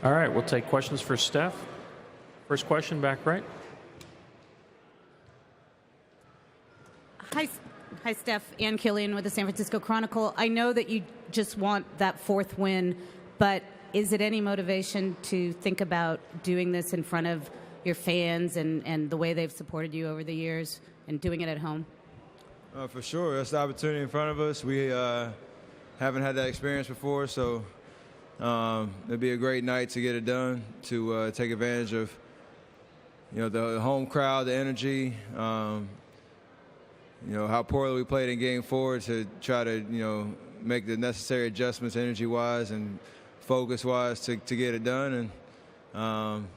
All right, we'll take questions for Steph. First question, back right. Hi, Steph. Ann Killian with the San Francisco Chronicle. I know that you just want that fourth win, but is it any motivation to think about doing this in front of your fans and the way they've supported you over the years and doing it at home? For sure. That's the opportunity in front of us. We haven't had that experience before, so it'd be a great night to get it done, to take advantage of the home crowd, the energy, how poorly we played in Game 4, to try to make the necessary adjustments energy-wise and focus-wise to get it done. And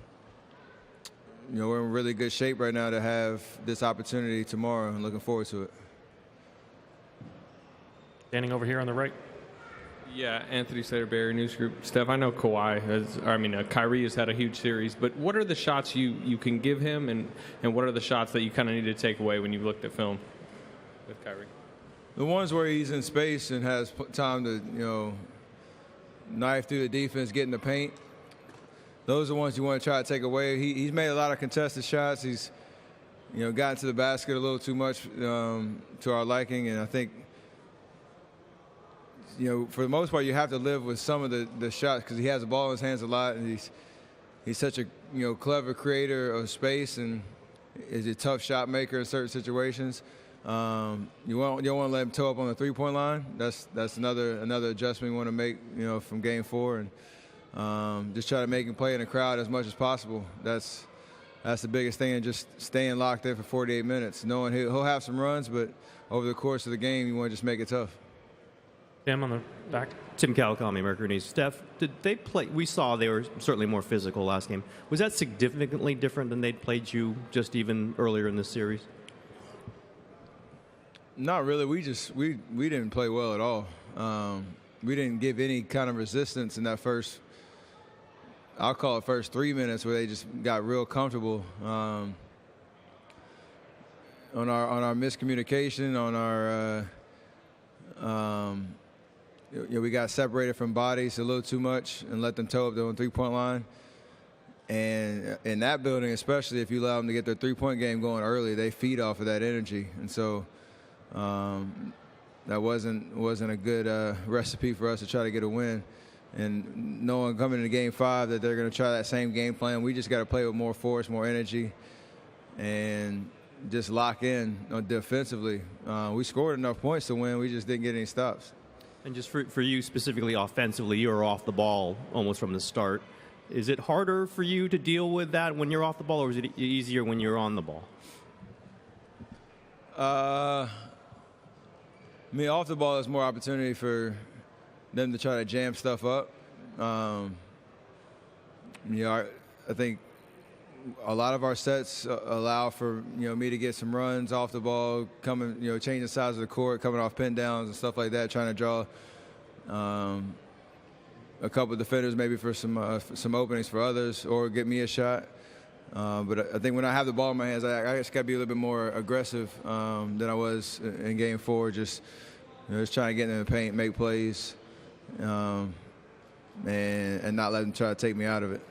we're in really good shape right now to have this opportunity tomorrow, and looking forward to it. Standing over here on the right. Yeah, Anthony Slater-Barry, News Group. Steph, I know Kyrie has had a huge series, but what are the shots you can give him, and what are the shots that you kind of need to take away when you've looked at film with Kyrie? The ones where he's in space and has time to, knife through the defense, get in the paint, those are the ones you want to try to take away. He's made a lot of contested shots. He's, gotten to the basket a little too much to our liking, and I think, for the most part, you have to live with some of the shots because he has the ball in his hands a lot, and he's such a clever creator of space and is a tough shot maker in certain situations. You don't want to let him toe up on the three-point line. That's another adjustment we want to make, from Game 4, and just try to make him play in the crowd as much as possible. That's the biggest thing, and just staying locked in for 48 minutes, knowing he'll have some runs, but over the course of the game, you want to just make it tough. Tim on the back. Tim Calicami, Mercury News. Steph, did they play? We saw they were certainly more physical last game. Was that significantly different than they'd played you just even earlier in this series? Not really. We didn't play well at all. We didn't give any kind of resistance in that first, I'll call it first 3 minutes, where they just got real comfortable on our miscommunication, on our we got separated from bodies a little too much and let them toe up their own three-point line. And in that building, especially if you allow them to get their three-point game going early, they feed off of that energy. And so that wasn't a good recipe for us to try to get a win. And knowing coming into Game 5 that they're going to try that same game plan, we just got to play with more force, more energy, and just lock in defensively. We scored enough points to win. We just didn't get any stops. And just for you specifically offensively, you were off the ball almost from the start. Is it harder for you to deal with that when you're off the ball, or is it easier when you're on the ball? Off the ball is more opportunity for them to try to jam stuff up. I think a lot of our sets allow for me to get some runs off the ball, coming changing the size of the court, coming off pin downs and stuff like that, trying to draw a couple of defenders maybe for some openings for others, or get me a shot. But I think when I have the ball in my hands, I just got to be a little bit more aggressive than I was in Game 4. Just trying to get in the paint, make plays, and not let them try to take me out of it.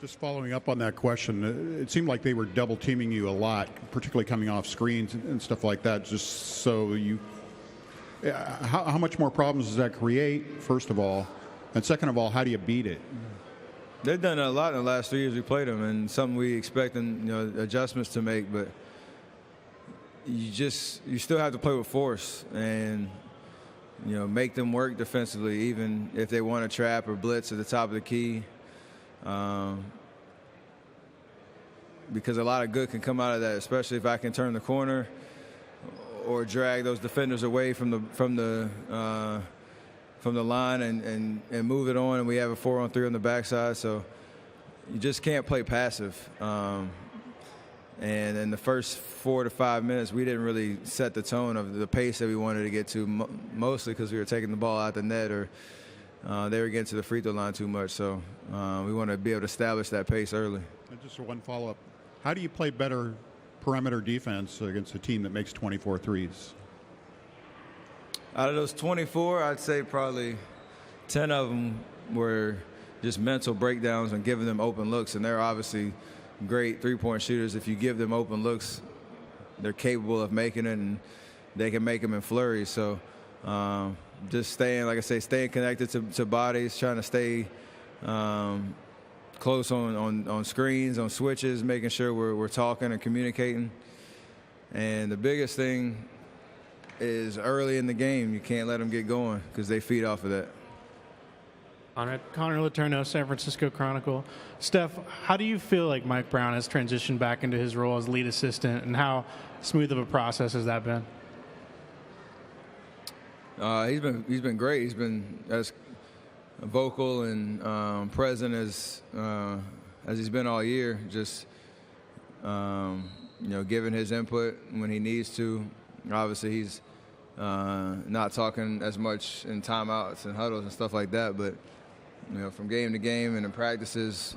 Just following up on that question, it seemed like they were double teaming you a lot, particularly coming off screens and stuff like that. Just so you, how much more problems does that create? First of all, and second of all, how do you beat it? They've done a lot in the last 3 years we played them, and something we expect adjustments to make. But you still have to play with force and make them work defensively, even if they want to trap or blitz at the top of the key. Because a lot of good can come out of that, especially if I can turn the corner or drag those defenders away from the line and move it on, and we have a 4-on-3 on the backside. So you just can't play passive. And in the first 4 to 5 minutes, we didn't really set the tone of the pace that we wanted to get to, mostly because we were taking the ball out the net, or they were getting to the free throw line too much. So we want to be able to establish that pace early. And just one follow-up. How do you play better perimeter defense against a team that makes 24 threes? Out of those 24, I'd say probably 10 of them were just mental breakdowns and giving them open looks. And they're obviously great three-point shooters. If you give them open looks, they're capable of making it, and they can make them in flurries. So just staying, like I say, staying connected to bodies, trying to stay close on screens, on switches, making sure we're talking and communicating. And the biggest thing is early in the game, you can't let them get going because they feed off of that. Connor Letourneau, San Francisco Chronicle. Steph, how do you feel like Mike Brown has transitioned back into his role as lead assistant, and how smooth of a process has that been? He's been great. He's been as vocal and present as he's been all year. Just giving his input when he needs to. Obviously, he's not talking as much in timeouts and huddles and stuff like that, but from game to game and in practices,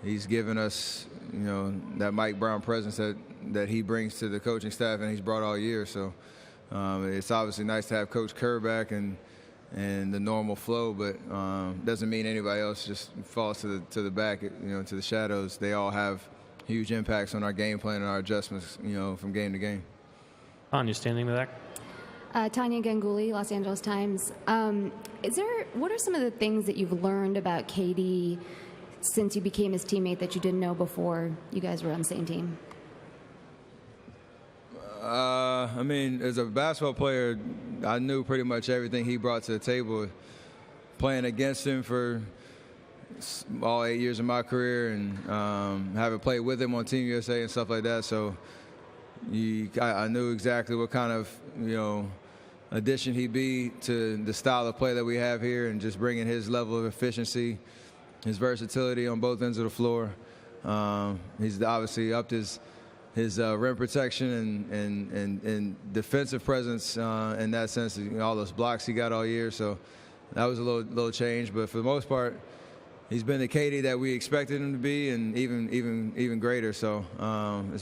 he's given us that Mike Brown presence that he brings to the coaching staff and he's brought all year. So it's obviously nice to have Coach Kerr back and the normal flow, but doesn't mean anybody else just falls to the back, to the shadows. They all have huge impacts on our game plan and our adjustments, from game to game. Anya, standing to that. Tanya Ganguly, Los Angeles Times. What are some of the things that you've learned about KD since you became his teammate that you didn't know before you guys were on the same team? As a basketball player, I knew pretty much everything he brought to the table. Playing against him for all 8 years of my career and having played with him on Team USA and stuff like that. So I knew exactly what kind of, addition he'd be to the style of play that we have here, and just bringing his level of efficiency, his versatility on both ends of the floor. He's obviously upped his rim protection and defensive presence in that sense, all those blocks he got all year. So that was a little change, but for the most part, he's been the KD that we expected him to be, and even greater. So it's